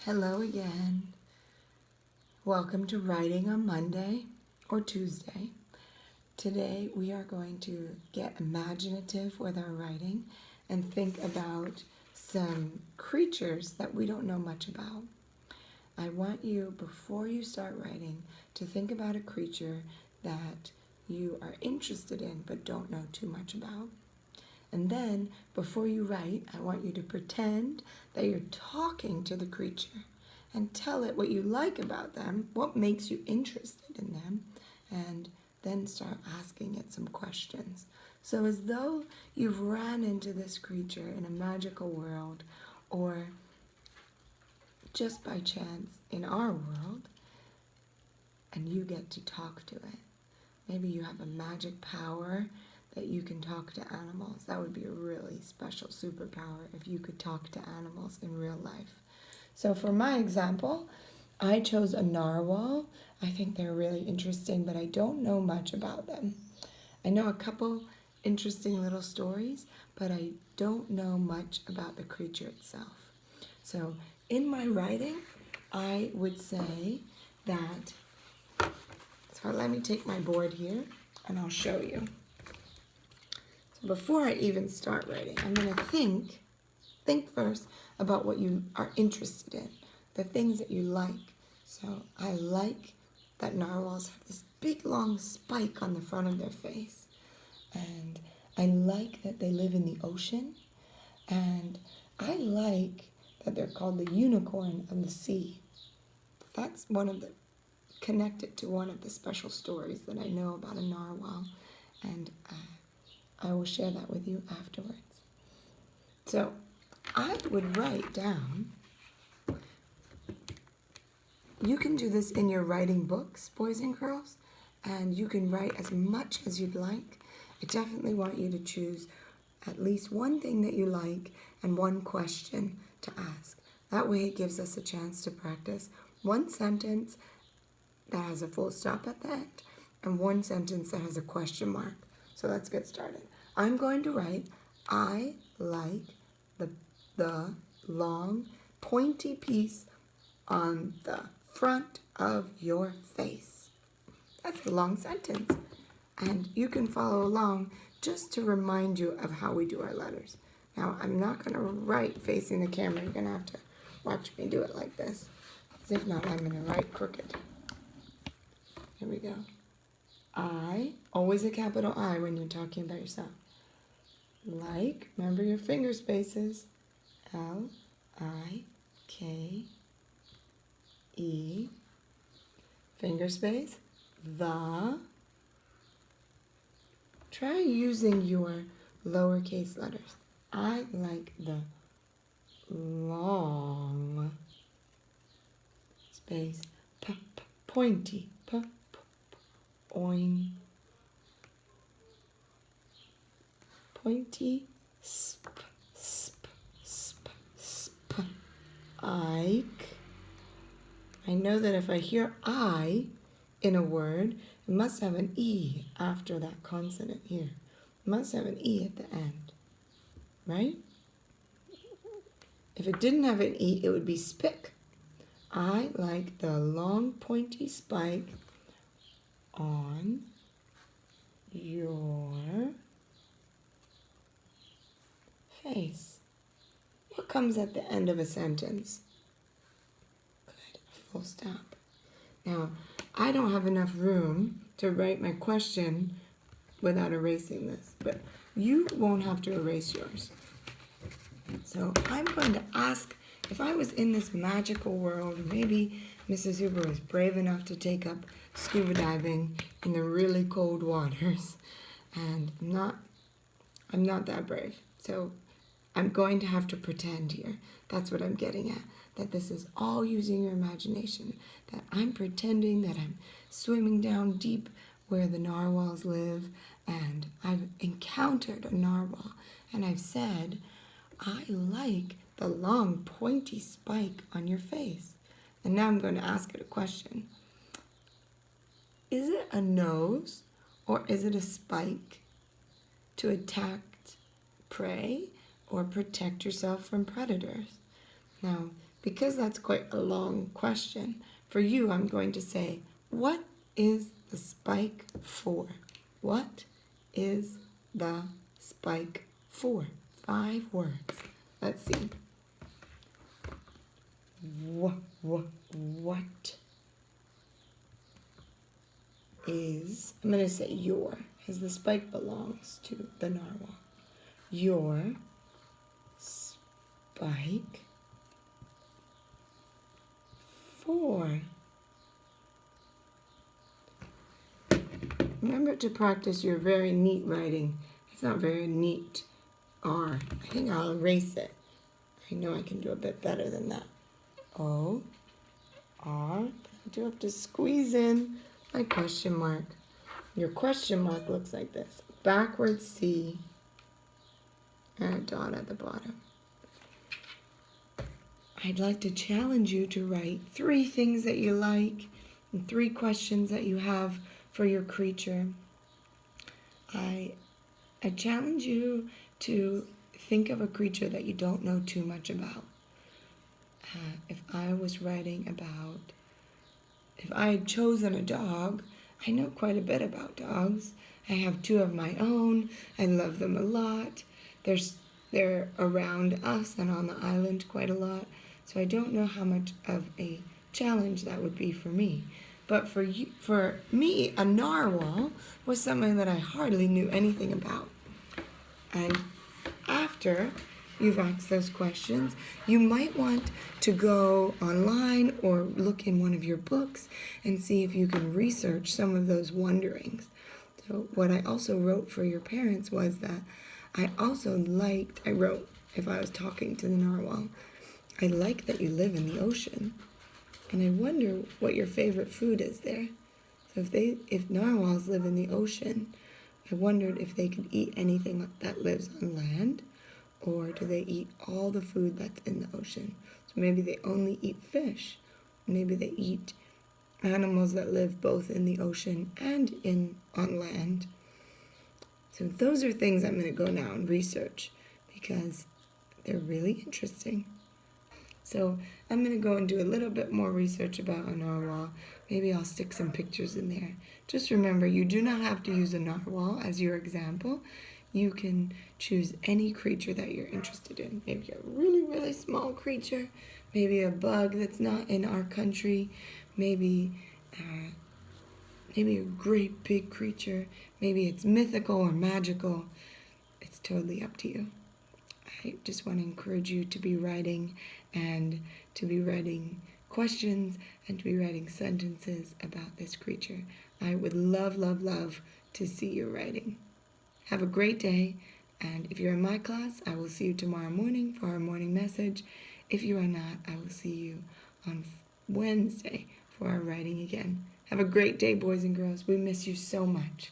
Hello again. Welcome to Writing on Monday or Tuesday. Today we are going to get imaginative with our writing and think about some creatures that we don't know much about. I want you, before you start writing, to think about a creature that you are interested in but don't know too much about. And then, before you write, I want you to pretend that you're talking to the creature and tell it what you like about them, what makes you interested in them, and then start asking it some questions. So as though you've ran into this creature in a magical world, or just by chance in our world, and you get to talk to it. Maybe you have a magic power that you can talk to animals. That would be a really special superpower if you could talk to animals in real life. So for my example, I chose a narwhal. I think they're really interesting, but I don't know much about them. I know a couple interesting little stories, but I don't know much about the creature itself. So in my writing, I would say that, so let me take my board here and I'll show you. Before I even start writing, I'm going to think first about what you are interested in, the things that you like. So I like that narwhals have this big long spike on the front of their face. And I like that they live in the ocean. And I like that they're called the unicorn of the sea. That's connected to one of the special stories that I know about a narwhal. And I will share that with you afterwards. So I would write down, you can do this in your writing books, boys and girls, and you can write as much as you'd like. I definitely want you to choose at least one thing that you like and one question to ask. That way it gives us a chance to practice one sentence that has a full stop at the end and one sentence that has a question mark. So let's get started. I'm going to write, I like the long pointy piece on the front of your face. That's a long sentence. And you can follow along just to remind you of how we do our letters. Now, I'm not going to write facing the camera. You're going to have to watch me do it like this. Because if not, I'm going to write crooked. Here we go. I, always a capital I when you're talking about yourself. Like, remember your finger spaces. L-I-K-E, finger space, the. Try using your lowercase letters. I like the long space, pointy, oing, pointy, sp. Ike. I know that if I hear I in a word, it must have an E after that consonant here. It must have an E at the end, right? If it didn't have an E, it would be spick. I like the long pointy spike on your face. What comes at the end of a sentence? Good, full stop. Now, I don't have enough room to write my question without erasing this, but you won't have to erase yours. So I'm going to ask, if I was in this magical world, maybe Mrs. Huber was brave enough to take up scuba diving in the really cold waters, and I'm not that brave. So I'm going to have to pretend here. That's what I'm getting at. That this is all using your imagination. That I'm pretending that I'm swimming down deep where the narwhals live, and I've encountered a narwhal, and I've said, I like the long pointy spike on your face. And now I'm going to ask it a question. Is it a nose or is it a spike to attack prey or protect yourself from predators? Now, because that's quite a long question, for you I'm going to say, what is the spike for? What is the spike for? 5 words. Let's see. What is, I'm going to say your, as the spike belongs to the narwhal. Your spike for. Remember to practice your very neat writing. It's not very neat. R. I think I'll erase it. I know I can do a bit better than that. O, R. I do have to squeeze in my question mark. Your question mark looks like this. Backwards C and a dot at the bottom. I'd like to challenge you to write 3 things that you like and 3 questions that you have for your creature. I challenge you to think of a creature that you don't know too much about. If I had chosen a dog, I know quite a bit about dogs. I have 2 of my own. I love them a lot. They're around us and on the island quite a lot. So I don't know how much of a challenge that would be for me. But for me, a narwhal was something that I hardly knew anything about. And after you've asked those questions, you might want to go online or look in one of your books and see if you can research some of those wonderings. So what I also wrote for your parents was that I wrote, if I was talking to the narwhal, I like that you live in the ocean, and I wonder what your favorite food is there. So if narwhals live in the ocean, I wondered if they could eat anything that lives on land, or do they eat all the food that's in the ocean? So maybe they only eat fish. Maybe they eat animals that live both in the ocean and on land. So those are things I'm going to go now and research because they're really interesting. So I'm going to go and do a little bit more research about a narwhal. Maybe I'll stick some pictures in there. Just remember, you do not have to use a narwhal as your example. You can choose any creature that you're interested in. Maybe a really, really small creature. Maybe a bug that's not in our country. Maybe a great big creature. Maybe it's mythical or magical. It's totally up to you. I just want to encourage you to be writing and to be writing questions and to be writing sentences about this creature. I would love, love, love to see your writing. Have a great day, and if you're in my class, I will see you tomorrow morning for our morning message. If you are not, I will see you on Wednesday for our writing again. Have a great day, boys and girls. We miss you so much.